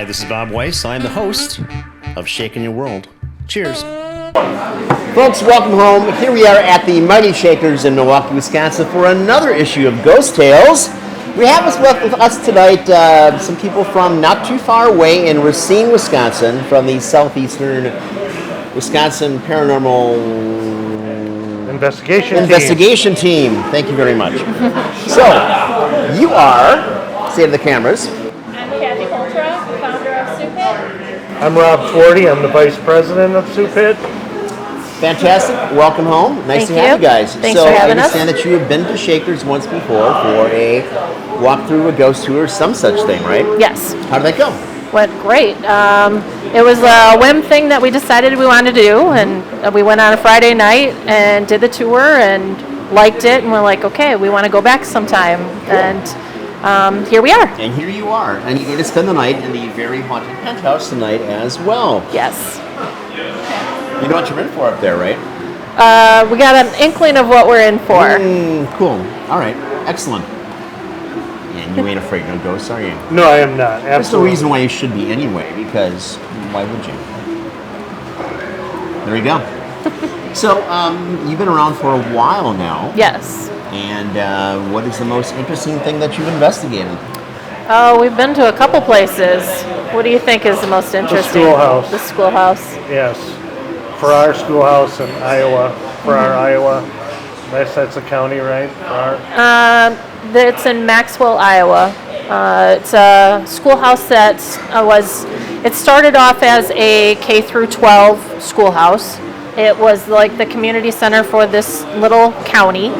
Hi, this is Bob Weiss. I'm the host of Shaking Your World. Cheers. Folks, welcome home. Here we are at the Mighty Shakers in Milwaukee, Wisconsin for another issue of Ghost Tales. We have with us tonight some people from not too far away in Racine, Wisconsin, from the Southeastern Wisconsin Paranormal Investigation Team. Thank you very much. So, you are, say to the cameras. I'm Rob Twardy. I'm the Vice President of Soup Pit. Fantastic. Welcome home. Nice to have you guys. Thanks for having us. So I understand that you have been to Shakers once before for a walk through, a ghost tour, some such thing, right? Yes. How did that go? Went great. It was a whim thing that we decided we wanted to do, and we went on a Friday night and did the tour and liked it, and we're like, okay, we want to go back sometime. Cool. And here we are. And here you are. And you're going to spend the night in the very haunted Penthouse tonight as well. Yes. You know what you're in for up there, right? We got an inkling of what we're in for. Cool. All right. Excellent. And you ain't afraid of no ghosts, are you? No, I am not. Absolutely. That's the reason why you should be anyway, because why would you? There you go. So, you've been around for a while now. Yes. And what is the most interesting thing that you've investigated? Oh, we've been to a couple places. What do you think is the most interesting? The schoolhouse. The schoolhouse. Yes. For our schoolhouse in Iowa. For our Iowa. That's a county, right? It's in Maxwell, Iowa. It's a schoolhouse that it started off as a K through 12 schoolhouse. It was like the community center for this little county.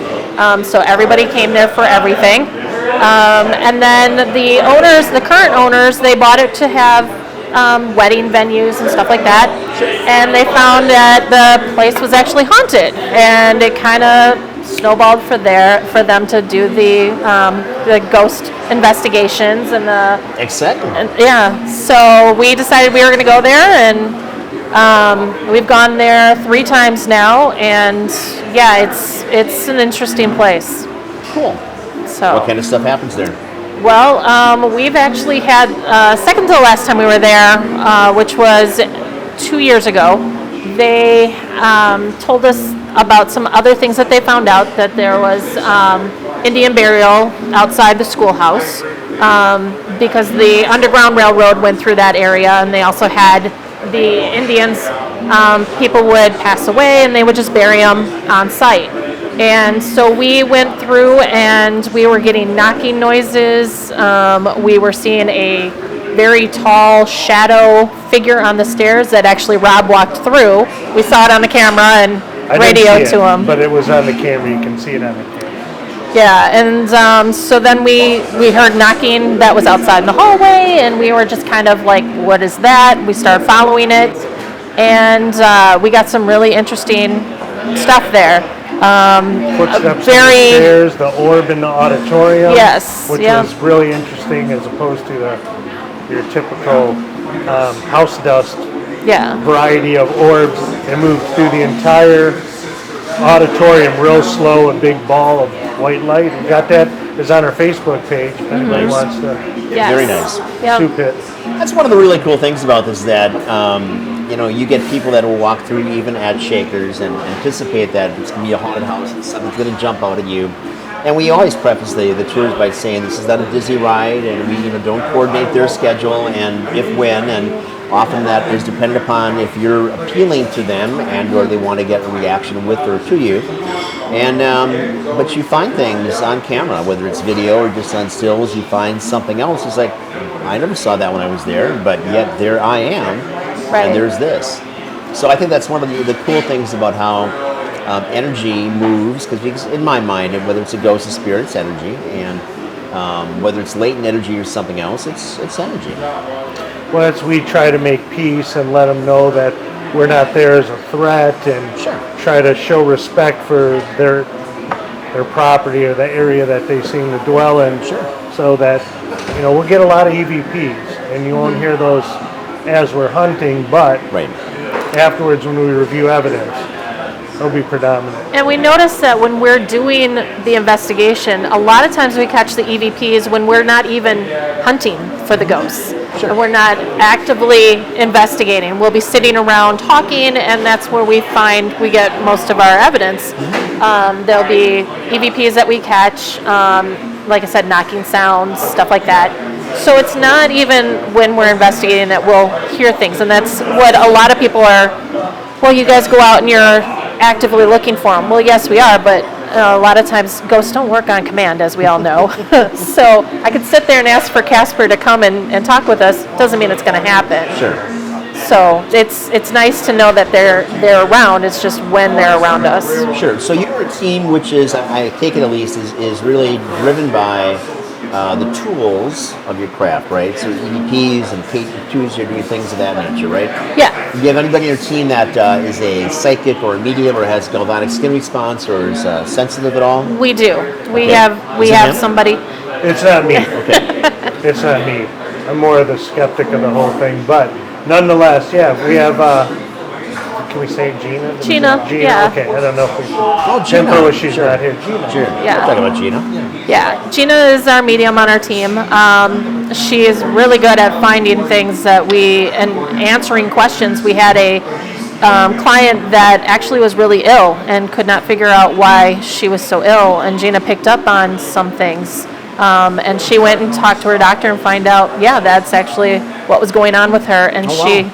So everybody came there for everything. And then the current owners, they bought it to have wedding venues and stuff like that. And they found that the place was actually haunted. And it kind of snowballed for them to do the ghost investigations and the Exciting. Yeah, so we decided we were going to go there, and we've gone there 3 times now, and yeah, it's an interesting place. Cool. So what kind of stuff happens there? Well, we've actually had second to the last time we were there, which was 2 years ago. They told us about some other things that they found out, that there was Indian burial outside the schoolhouse because the Underground Railroad went through that area, and they also had the Indians, people would pass away and they would just bury them on site. And so we went through and we were getting knocking noises. We were seeing a very tall shadow figure on the stairs that actually Rob walked through. We saw it on the camera and radioed to him. But it was on the camera. You can see it on the camera. Yeah, and so then we heard knocking that was outside in the hallway, and we were just kind of like, what is that? We started following it, and we got some really interesting stuff there. Footsteps on the stairs, the orb in the auditorium. Yes, which was really interesting as opposed to your typical house dust variety of orbs. It moved through the entire auditorium real slow, a big ball of white light. We got that. It's on our Facebook page if anybody wants to. Yes. Very nice. Soup Pit. That's one of the really cool things about this, that you get people that will walk through even at Shakers and anticipate that it's going to be a haunted house and something's going to jump out at you. And we always preface the tours by saying this is not a Disney ride, and we don't coordinate their schedule and if when, and often that is dependent upon if you're appealing to them and or they want to get a reaction with or to you. And but you find things on camera, whether it's video or just on stills, you find something else. It's like, I never saw that when I was there, but yet there I am, and there's this. So I think that's one of the cool things about how energy moves, because in my mind, whether it's a ghost, a spirit, it's energy, and whether it's latent energy or something else, it's energy. Well, we try to make peace and let them know that we're not there as a threat, and try to show respect for their property or the area that they seem to dwell in, so that we'll get a lot of EVPs, and you won't hear those as we're hunting, but afterwards when we review evidence, they'll be predominant. And we notice that when we're doing the investigation, a lot of times we catch the EVPs when we're not even hunting for the ghosts. Sure. And we're not actively investigating. We'll be sitting around talking, and that's where we get most of our evidence. There'll be EVPs that we catch, like I said, knocking sounds, stuff like that. So it's not even when we're investigating that we'll hear things, and that's what a lot of people are, well, you guys go out and you're actively looking for them. Well, yes, we are, but a lot of times ghosts don't work on command, as we all know. So I could sit there and ask for Casper to come and talk with us. Doesn't mean it's going to happen. Sure. So it's nice to know that they're around. It's just when they're around us. Sure. So you're a team which is, I take it at least, is really driven by the tools of your craft, right? So EVPs and K2s, you're doing things of that nature, right? Yeah. Do you have anybody in your team that is a psychic or a medium or has galvanic skin response or is sensitive at all? We do. We Okay. have Is it him? somebody. It's not me. Okay. It's not me. I'm more of the skeptic of the whole thing, but nonetheless, yeah, we have. Can we say Gina? Gina, Gina. yeah. Okay, I don't know if we. Oh, Temper was she's Sure. not here. Gina. Sure. Yeah. We'll talk about Gina. Yeah, Gina is our medium on our team. She is really good at finding things and answering questions. We had a client that actually was really ill and could not figure out why she was so ill, and Gina picked up on some things. And she went and talked to her doctor and find out, yeah, that's actually what was going on with her, and she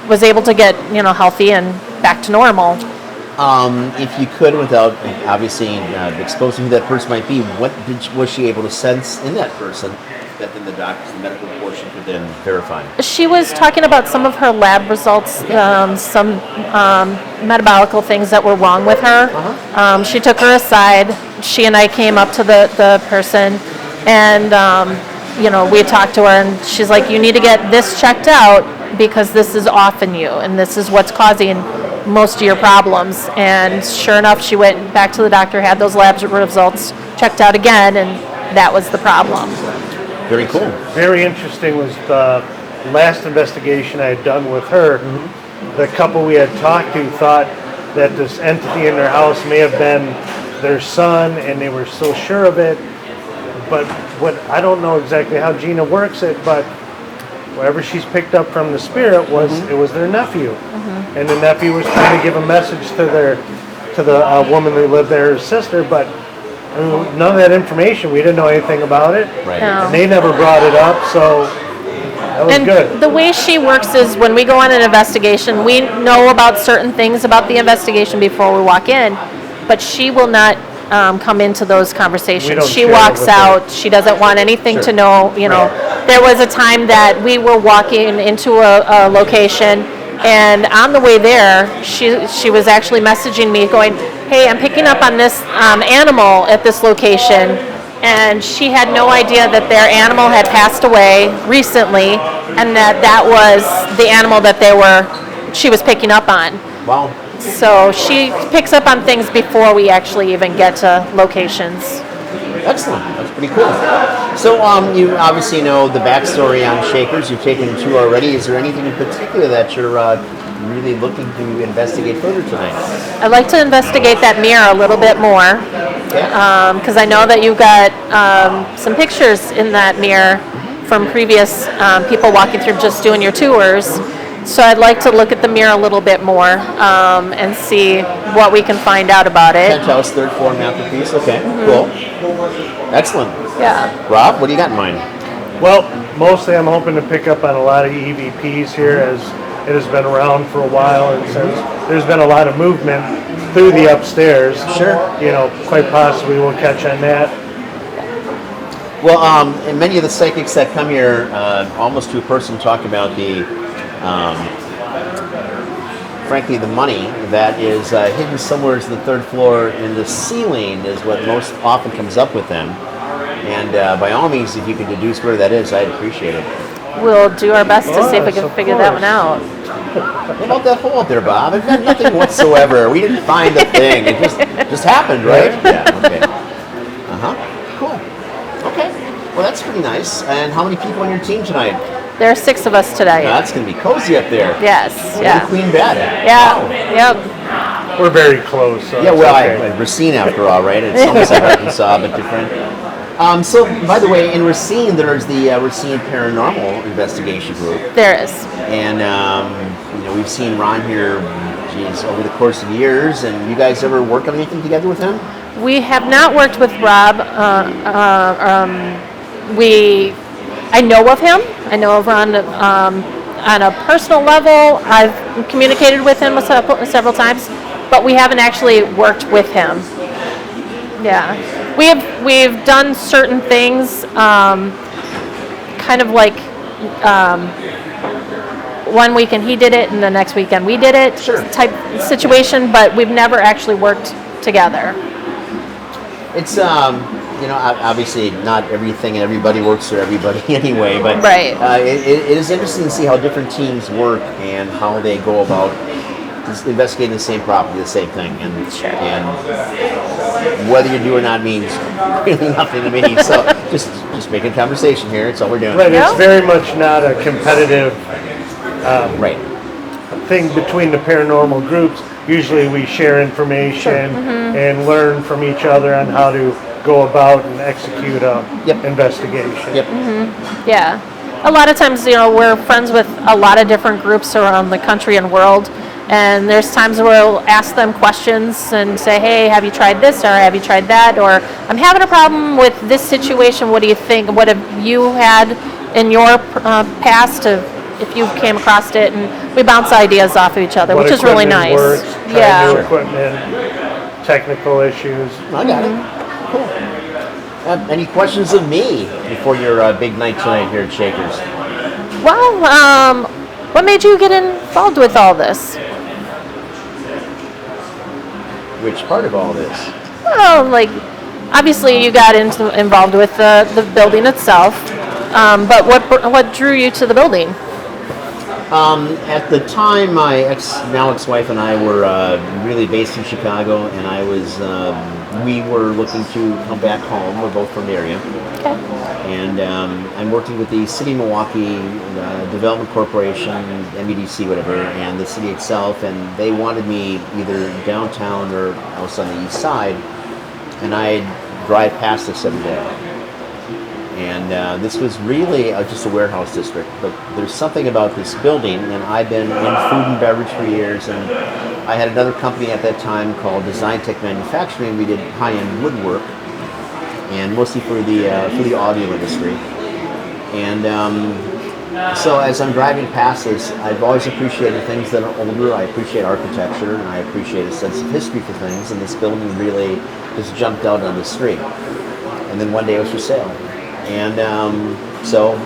was able to get healthy and back to normal. If you could, without obviously exposing who that person might be, what was she able to sense in that person that then the doctors, the medical portion, could then verify? She was talking about some of her lab results, some metabolical things that were wrong with her. She took her aside. She and I came up to the person, and we had talked to her, and she's like, "You need to get this checked out because this is off in you, and this is what's causing most of your problems." And sure enough, she went back to the doctor, had those lab results checked out again, and that was the problem. Very cool. Very interesting was the last investigation I had done with her. The couple we had talked to thought that this entity in their house may have been their son, and they were so sure of it. But I don't know exactly how Gina works it, but whatever she's picked up from the spirit it was their nephew, and the nephew was trying to give a message to the woman who lived there, her sister, but none of that information. We didn't know anything about it, Right. No. and they never brought it up, so that was And good. the way she works is when we go on an investigation, we know about certain things about the investigation before we walk in, but she will not come into those We conversations. don't She share it walks with her. out. She doesn't want anything to know. There was a time that we were walking into a location, and on the way there, she was actually messaging me going, "Hey, I'm picking up on this animal at this location," and she had no idea that their animal had passed away recently, and that was the animal that she was picking up on. Wow. So she picks up on things before we actually even get to locations. Excellent. That's pretty cool. So you obviously know the backstory on Shakers. You've taken 2 already. Is there anything in particular that you're really looking to investigate further tonight? I'd like to investigate that mirror a little bit more, because I know that you've got some pictures in that mirror from previous people walking through, just doing your tours. So I'd like to look at the mirror a little bit more and see what we can find out about it. Penthouse, 3rd floor masterpiece. Okay, cool. Excellent. Yeah. Rob, what do you got in mind? Well, mostly I'm hoping to pick up on a lot of EVPs here, as it has been around for a while, and since there's been a lot of movement through the upstairs, quite possibly we'll catch on that. Well, and many of the psychics that come here, almost to a person, talk about frankly, the money that is hidden somewhere in the 3rd floor in the ceiling is what most often comes up with them. And by all means, if you can deduce where that is, I'd appreciate it. We'll do our best to see if we Yes, can of figure that one out. What about that hole up there, Bob? It had nothing whatsoever. We didn't find a thing. It just happened, right? Yeah, okay. Cool. Okay. Well, that's pretty nice. And how many people on your team tonight? There are 6 of us today. That's going to be cozy up there. Yes. One Yeah. queen bed. Yeah. Wow. Yep. We're very close. So Yeah, it's well, okay. Racine after all, right? It's almost like Arkansas, but different. So, by the way, in Racine, there's the Racine Paranormal Investigation Group. There is. And, we've seen Ron here, over the course of years. And you guys ever work on anything together with him? We have not worked with Rob. I know of him. I know of Ron on a personal level. I've communicated with him several times, but we haven't actually worked with him. Yeah, we've done certain things, kind of like one weekend he did it and the next weekend we did it, sure, type situation, but we've never actually worked together. It's obviously not everything and everybody works for everybody anyway, but right. It is interesting to see how different teams work and how they go about investigating the same property, the same thing, and sure. And whether you do or not means really nothing to me. So just making conversation here. It's all we're doing. Right. It's very much not a competitive right thing between the paranormal groups. Usually we share information sure. and learn from each other on how to go about and execute a investigation. Yep. Yeah. A lot of times, we're friends with a lot of different groups around the country and world. And there's times where we'll ask them questions and say, hey, have you tried this or have you tried that? Or I'm having a problem with this situation. What do you think? What have you had in your past if you came across it? And we bounce ideas off of each other, which is really nice. Works, yeah. New equipment, technical issues. I got it. Cool. Any questions of me before your big night tonight here at Shakers? Well, what made you get involved with all this? Which part of all this? Well, obviously you got involved with the building itself, but what drew you to the building? At the time, my now ex-wife and I were really based in Chicago, and we were looking to come back home. We're both from the area. Okay. And I'm working with the City of Milwaukee Development Corporation, MEDC, whatever, and the city itself, and they wanted me either downtown or else on the east side, and I'd drive past this every day. And this was really just a warehouse district, but there's something about this building, and I've been in food and beverage for years, and I had another company at that time called Design Tech Manufacturing. We did high-end woodwork, and mostly for the audio industry. And so as I'm driving past this, I've always appreciated things that are older. I appreciate architecture, and I appreciate a sense of history for things, and this building really just jumped out on the street. And then one day it was for sale. And so,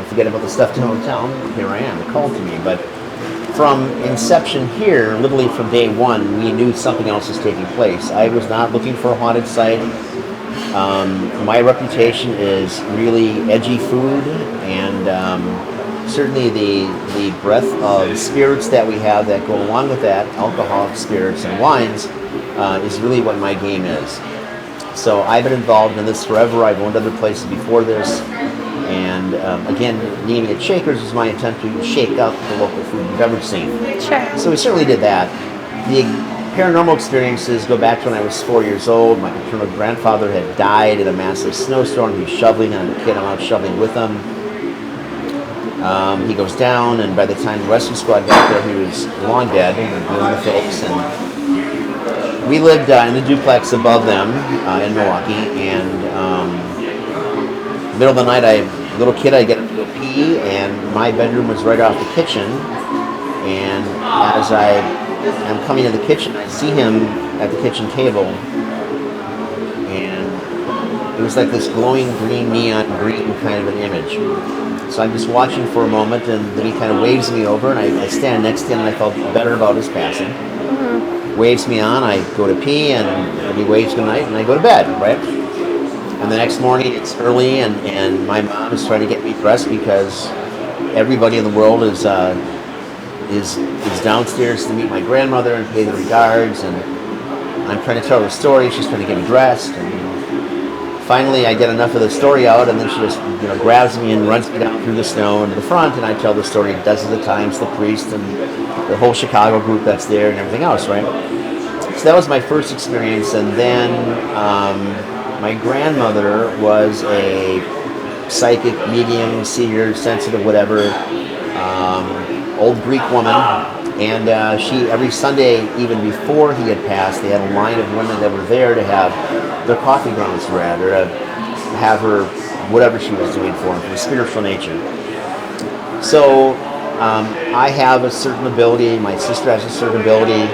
forget about the stuff downtown, here I am, it called to me. But from inception here, literally from day one, we knew something else was taking place. I was not looking for a haunted site. My reputation is really edgy food, and certainly the breadth of spirits that we have that go along with that, alcoholic spirits and wines, is really what my game is. So I've been involved in this forever. I've owned other places before this, and again, naming it Shakers was my attempt to shake up the local food and beverage scene. Sure. So we certainly did that. The paranormal experiences go back to when I was 4 years old. My paternal grandfather had died in a massive snowstorm. He was shoveling, and I'm a kid, I'm out shoveling with him. He goes down, and by the time the rescue squad got there, he was long dead, blue in the face. And we lived in the duplex above them in Milwaukee, and middle of the night, little kid, I get up to go pee, and my bedroom was right off the kitchen. And as I'm coming to the kitchen, I see him at the kitchen table, and it was like this glowing green, neon green kind of an image. So I'm just watching for a moment, and then he kind of waves me over, and I stand next to him, and I felt better about his passing. Waves me on, I go to pee, and he waves goodnight, and I go to bed, right? And the next morning, it's early, and my mom is trying to get me dressed because everybody in the world is downstairs to meet my grandmother and pay the regards, and I'm trying to tell her a story. She's trying to get me dressed, and finally I get enough of the story out, and then she just grabs me and runs me down through the snow into the front, and I tell the story dozens of times, the priest and the whole Chicago group that's there and everything else, right? So that was my first experience, and then My grandmother was a psychic, medium, seer, sensitive, whatever, old Greek woman. And she, every Sunday, even before he had passed, they had a line of women that were there to have their coffee grounds read or to have her, whatever she was doing for him, from a spiritual nature. So I have a certain ability, my sister has a certain ability,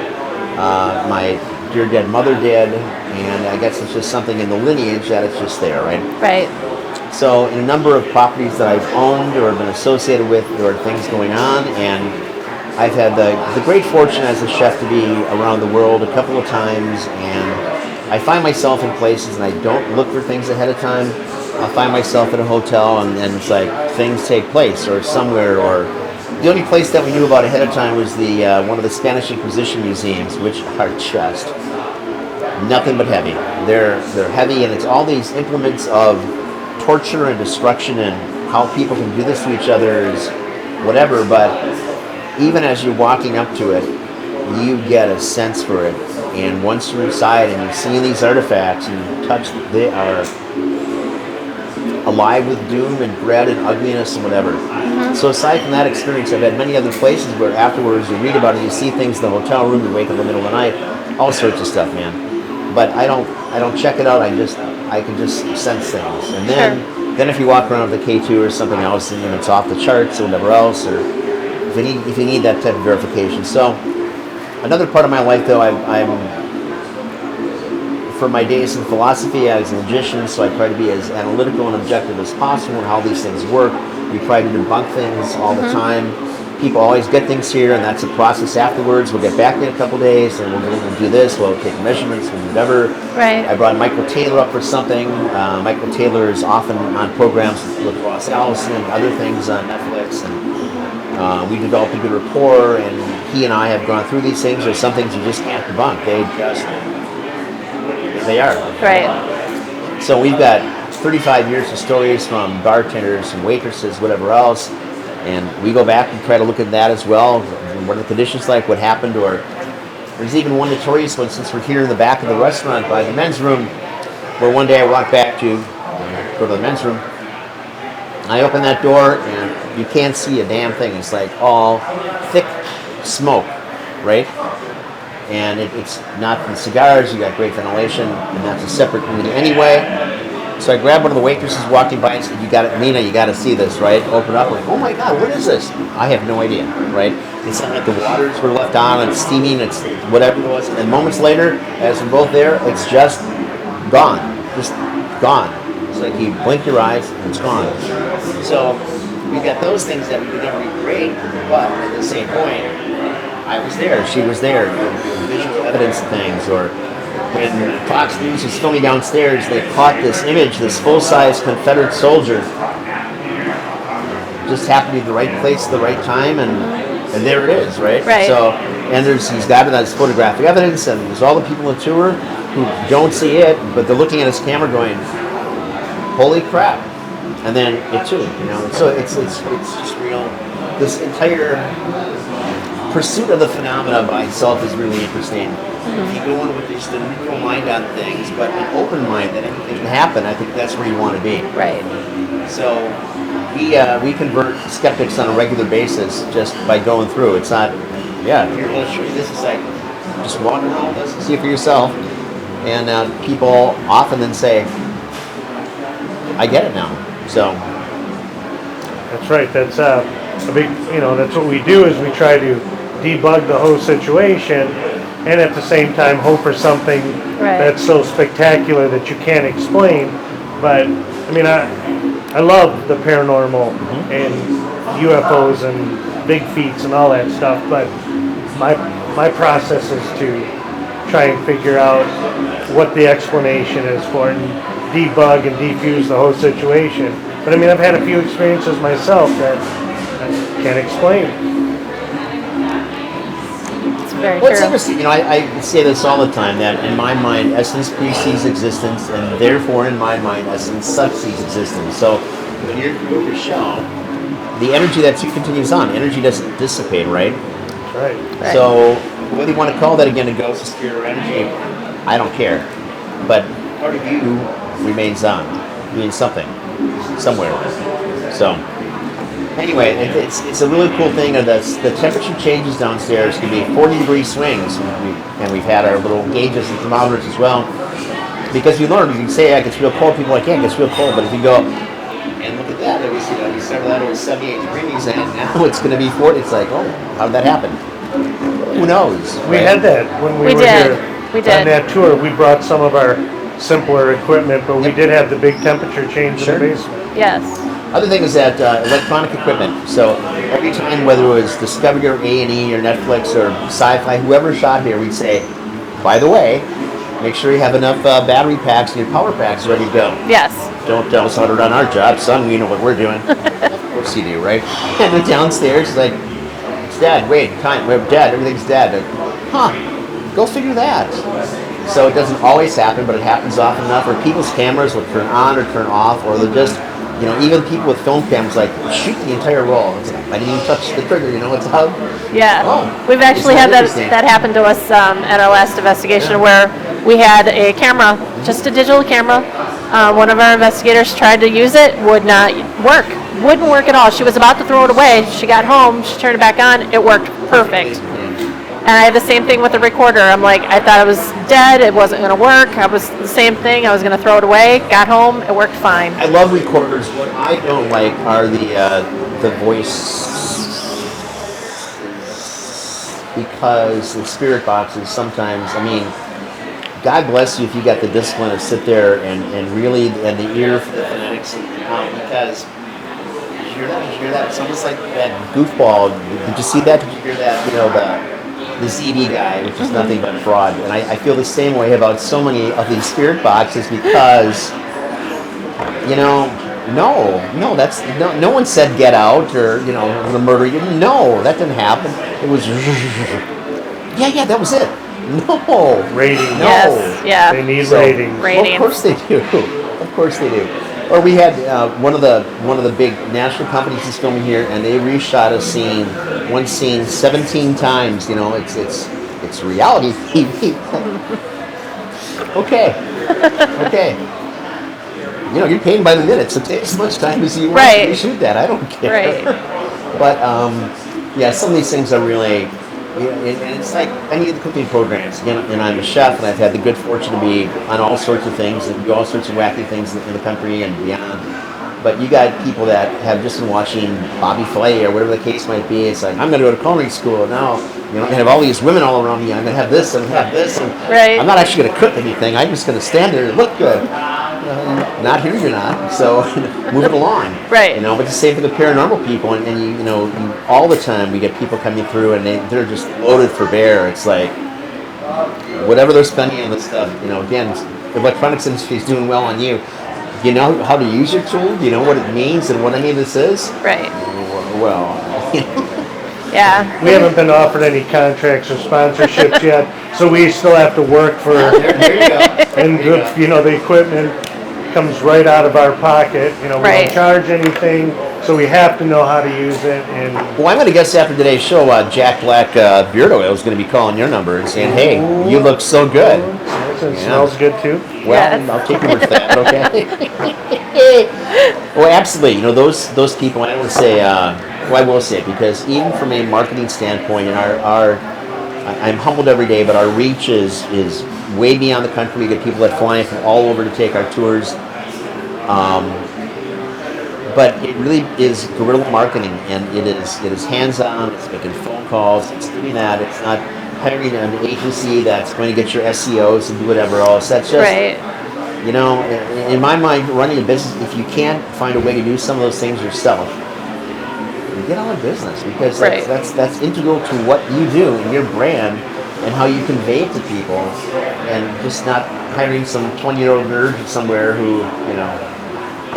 my dear dead mother did, and I guess it's just something in the lineage that it's just there, right? Right. So in a number of properties that I've owned or been associated with, there are things going on, and I've had the great fortune as a chef to be around the world a couple of times, and I find myself in places and I don't look for things ahead of time. I'll find myself at a hotel and it's like things take place or somewhere, or the only place that we knew about ahead of time was the one of the Spanish Inquisition museums, which are just nothing but heavy. They're heavy, and it's all these implements of torture and destruction and how people can do this to each other is whatever, but even as you're walking up to it, you get a sense for it. And once you're inside and you're seeing these artifacts and you touch, they are alive with doom and dread and ugliness and whatever. Mm-hmm. So aside from that experience, I've had many other places where afterwards you read about it, you see things in the hotel room, you wake up in the middle of the night, all sorts of stuff, man. But I don't check it out. I can just sense things. And then if you walk around with a K2 or something else and it's off the charts or whatever else, or if you need that type of verification. So another part of my life, though, I'm for my days in philosophy, I was a magician, so I try to be as analytical and objective as possible in how these things work. We try to debunk things all the time. People always get things here, and that's a process afterwards. We'll get back in a couple days, and we'll do this. We'll take measurements, we'll do whatever. Right. I brought Michael Taylor up for something. Michael Taylor is often on programs with Ross Allison and other things on Netflix, and we developed a good rapport, and he and I have gone through these things. There's some things you just can't debunk. They are. Right. So we've got 35 years of stories from bartenders and waitresses, whatever else, and we go back and try to look at that as well. What are the conditions like? What happened? Or there's even one notorious one, since we're here in the back of the restaurant by the men's room, where one day I walked back to go to the men's room. I open that door and you can't see a damn thing. It's like all thick smoke, right? And it's not from cigars. You got great ventilation, and that's a separate room anyway. So I grabbed one of the waitresses walking by and said, "You got it, Nina. You got to see this, right?" Open up, like, "Oh my God, what is this?" I have no idea, right? It's not like the waters were left on, it's steaming, it's whatever it was. And moments later, as we're both there, it's just gone, just gone. It's like you blink your eyes and it's gone. So we've got those things that we could never recreate, but at the same point, I was there, she was there, visual evidence of things. Or when Fox News was filming downstairs, they caught this image, this full-size Confederate soldier just happened to be in the right place at the right time, and there it is, right? Right. So, and he's got it as photographic evidence, and there's all the people on tour who don't see it, but they're looking at his camera going, "Holy crap!" And then it too, you know. So it's just real. This entire pursuit of the phenomena by itself is really interesting. If you go in with just a neutral mind on things, but an open mind that anything can happen, I think that's where you want to be. Right. So we convert skeptics on a regular basis just by going through. It's not, here, let's show you this. It's like, just walk around with us and see it for yourself. And people often then say, "I get it now." So That's right. That's a big, that's what we do, is we try to debug the whole situation, and at the same time hope for something that's so spectacular that you can't explain. But I mean, I love the paranormal and UFOs and big feats and all that stuff, but my process is to try and figure out what the explanation is for it and debug and defuse the whole situation. But I mean, I've had a few experiences myself that I can't explain. Very Well, it's true. interesting. I say this all the time, that in my mind, essence precedes existence, and therefore, in my mind, essence succeeds existence. So, if you're with your show, the energy that continues on. Energy doesn't dissipate, right? Right. So, whether you want to call that again a ghost, a spirit, or energy, I don't care. But part of you remains on, doing something, somewhere. So, anyway, it's a really cool thing. The temperature changes downstairs can be 40-degree swings, and we've had our little gauges and thermometers as well. Because you learn, you can say, it gets real cold. People are like, yeah, it gets real cold. But if you go and look at that, it was, you started that, it was 78 degrees, and now it's going to be 40. It's like, oh, how did that happen? Who knows? We had that when we were did. here. We did. On that tour, we brought some of our simpler equipment, but we did have the big temperature change in the basement. Yes. Other thing is that electronic equipment. So every time, whether it was Discovery or A&E or Netflix or Sci-Fi, whoever shot here, we'd say, by the way, make sure you have enough battery packs and your power packs ready to go. Yes. Don't tell us how to run our job, son. We know what we're doing. Of course you do, right? And then downstairs, it's like, it's Dad. Wait, time. We're Dad. Everything's Dad. Like, go figure that. So it doesn't always happen, but it happens often enough. Or people's cameras will turn on or turn off, or they'll just, even people with film cameras, like, shoot the entire roll. It's like, I didn't even touch the trigger. It's how. Yeah. Oh, we've actually had that interesting. happen to us at our last investigation where we had a camera, just a digital camera. One of our investigators tried to use it, would not work. Wouldn't work at all. She was about to throw it away. She got home, she turned it back on, it worked perfect. And I had the same thing with the recorder. I'm like, I thought it was dead, it wasn't going to work. I was the same thing, I was going to throw it away, got home, it worked fine. I love recorders. What I don't like are the voice, because the spirit boxes sometimes, God bless you if you got the discipline to sit there and really, and the ear for the phonetics, because did you hear that? It's almost like that goofball. Did you see that? Did you hear that? The ZD guy, which is nothing but fraud. And I feel the same way about so many of these spirit boxes because, no one said get out or, I'm going to murder you. No, that didn't happen. It was, yeah, that was it. No. Rating. No. Yes, yeah. They need So- ratings. Ratings. Well, of course they do. Of course they do. Or we had one of the big national companies is filming here, and they reshot one scene 17 times. It's reality TV. Okay. You're paying by the minute, so take as much time as you want Right. to reshoot that. I don't care. Right. But some of these things are really. And it's like any of the cooking programs. And I'm a chef, and I've had the good fortune to be on all sorts of things and do all sorts of wacky things in the country and beyond. But you got people that have just been watching Bobby Flay or whatever the case might be. It's like, I'm going to go to culinary school now. I'm going to have all these women all around me. I'm going to have this and have this. And Right. I'm not actually going to cook anything. I'm just going to stand there and look good. Not here, you're not. So move it along. Right. But the same for the paranormal people, and you all the time we get people coming through, and they're just loaded for bear. It's like whatever they're spending on this stuff. Again, the electronics industry is doing well on you. You know how to use your tool. You know what it means and what any of this is. Right. Well. Yeah. We haven't been offered any contracts or sponsorships yet, so we still have to work for, There you go. and the equipment comes right out of our pocket. We Right. don't charge anything, so we have to know how to use it. And Well, I'm going to guess after today's show, Jack Black Beard Oil is going to be calling your number and saying, "Hey, you look so good." it smells good too. Well, Yes. I'll take your word for that, okay? Well, absolutely. Those people, I don't say, I will say it, because even from a marketing standpoint, and I'm humbled every day, but our reach is way beyond the country. We get people that fly in from all over to take our tours. But it really is guerrilla marketing, and it is hands-on. It's making phone calls. It's doing that. It's not hiring an agency that's going to get your SEOs and do whatever else. That's just, Right. in my mind, running a business, if you can't find a way to do some of those things yourself, you get out of business, because Right. that's integral to what you do and your brand and how you convey it to people, and just not hiring some 20-year-old nerd somewhere who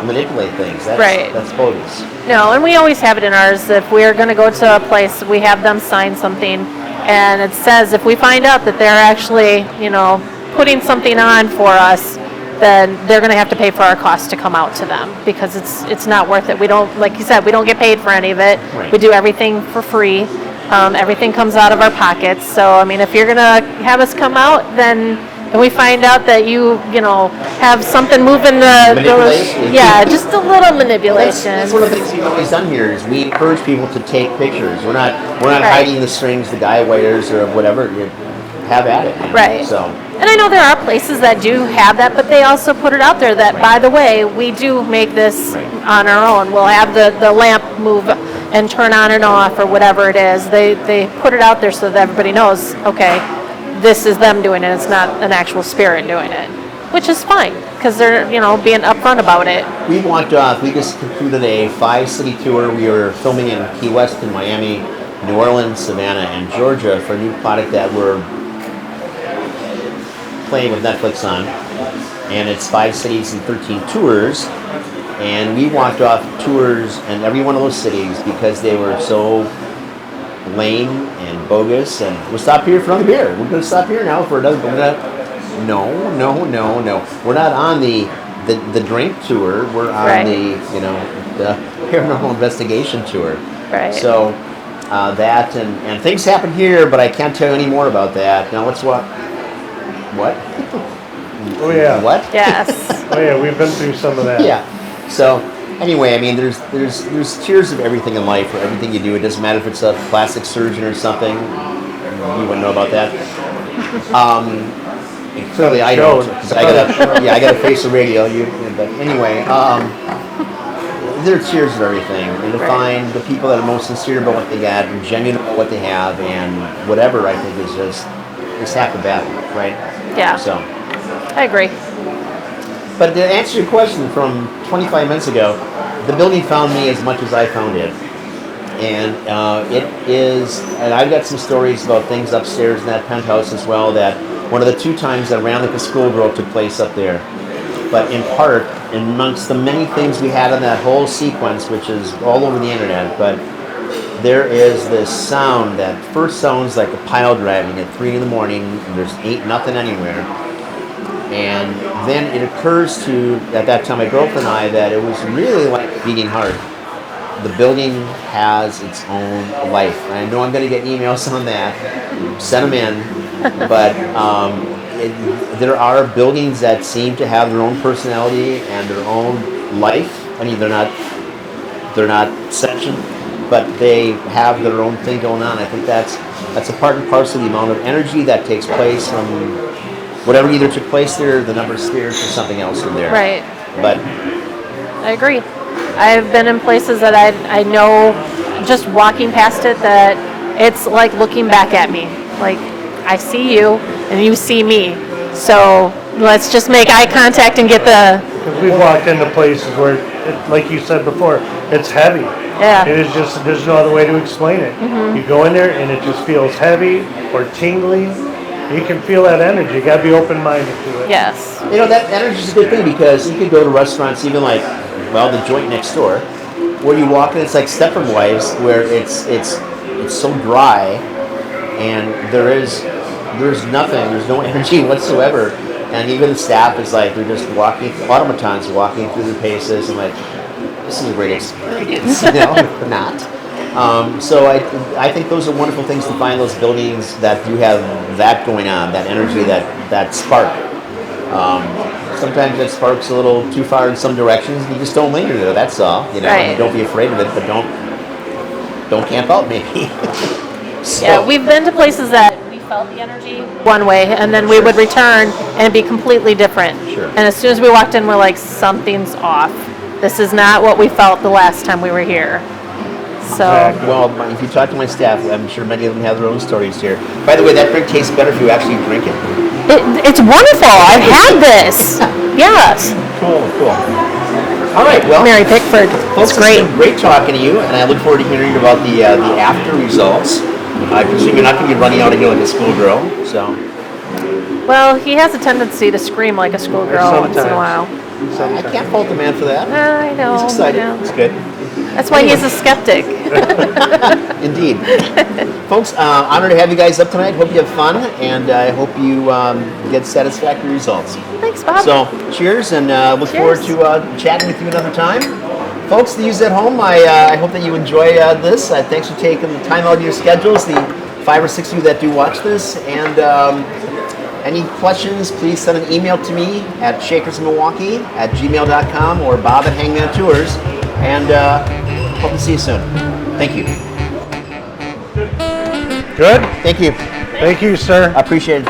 manipulate things. Right. That's bogus. No, and we always have it in ours. If we're going to go to a place, we have them sign something, and it says if we find out that they're actually, putting something on for us, then they're going to have to pay for our costs to come out to them, because it's not worth it. We don't, like you said, we don't get paid for any of it. Right. We do everything for free. Everything comes out of our pockets. So, if you're going to have us come out, then and we find out that you have something moving Manipulation? yeah, just a little That's manipulation. one of the things we've always done here is we encourage people to take pictures. We're not Right. hiding the strings, the guy wires, or whatever. You have at it. Right. So And I know there are places that do have that, but they also put it out there that, by the way, we do make this on our own. We'll have the lamp move and turn on and off or whatever it is. They put it out there so that everybody knows, okay, this is them doing it. It's not an actual spirit doing it, which is fine because they're, being upfront about it. we walked off. We just concluded a 5-city tour. We were filming in Key West, in Miami, New Orleans, Savannah, and Georgia for a new product that we're playing with Netflix on, and it's 5 cities and 13 tours. And we walked off tours in every one of those cities because they were so lame and bogus. And we'll stop here for another beer. We're going to stop here now for another. No. We're not on the drink tour. We're on Right. the paranormal investigation tour. Right. So that and things happen here, but I can't tell you any more about that. Now let's what? Oh yeah. What? Yes. Oh yeah, we've been through some of that. Yeah. So anyway, I mean, there's tiers of everything in life for everything you do. It doesn't matter if it's a plastic surgeon or something. You wouldn't know about that. Clearly, I don't. 'Cause I gotta face the radio. But anyway, there are tiers of everything, and to find the people that are most sincere about what they got and genuine about what they have, and whatever, I think is just half the battle, right? Yeah. So. I agree. But to answer your question from 25 minutes ago, the building found me as much as I found it. And and I've got some stories about things upstairs in that penthouse as well, that one of the 2 times that ran like a schoolgirl took place up there. But in part, amongst the many things we had in that whole sequence, which is all over the internet, but there is this sound that first sounds like a pile driving at 3 in the morning, and there's ain't nothing anywhere. And then it occurs to, at that time, my girlfriend and I, that it was really like a beating heart. The building has its own life. And I know I'm going to get emails on that. Send them in. But there are buildings that seem to have their own personality and their own life. I mean, they're not sentient, but they have their own thing going on. I think that's a part and parcel of the amount of energy that takes place from whatever either took place there, the number of spirits, or something else in there. Right. But I agree. I've been in places that I know, just walking past it, that it's like looking back at me. Like, I see you, and you see me. So let's just make eye contact and get the... Because we've walked into places where, like you said before, it's heavy. Yeah. It is just, there's no other way to explain it. Mm-hmm. You go in there and it just feels heavy or tingling. You can feel that energy. You gotta be open-minded to it. Yes. that energy is a good thing, because you could go to restaurants, even like, well, the joint next door, where you walk in, it's like Stepford Wives, where it's so dry, and there's nothing, there's no energy whatsoever, and even the staff is like, they're just walking, automatons walking through the paces, and like, this is a great experience, not. So I think those are wonderful things to find, those buildings that do have that going on, that energy, that spark. Sometimes that spark's a little too far in some directions, and you just don't linger there, that's all. Right. Don't be afraid of it, but don't camp out maybe. So, Yeah, we've been to places that we felt the energy one way, and then we would return and it'd be completely different. Sure. And as soon as we walked in, we're like, something's off. This is not what we felt the last time we were here. So, well, if you talk to my staff, I'm sure many of them have their own stories here. By the way, that drink tastes better if you actually drink it. it's wonderful. I've had this. Yes. Cool. All right, well, Mary Pickford. folks, It's great. It's been great talking to you, and I look forward to hearing about the after results. I presume you're not going to be running out of here like a schoolgirl, so. Well, he has a tendency to scream like a schoolgirl once in a while. I can't fault the man for that. I know. He's excited. Yeah. It's good. That's why he's a skeptic. Indeed. Folks, honored to have you guys up tonight. Hope you have fun, and I hope you get satisfactory results. Thanks, Bob. So, cheers, and look Cheers. forward to chatting with you another time. Folks, the yous at home, I hope that you enjoy this. Thanks for taking the time out of your schedules, the 5 or 6 of you that do watch this, and Any questions, please send an email to me at shakersmilwaukee@gmail.com or bob@hangmantours. And hope to see you soon. Thank you. Good? Thank you. Thank you, sir. I appreciate it.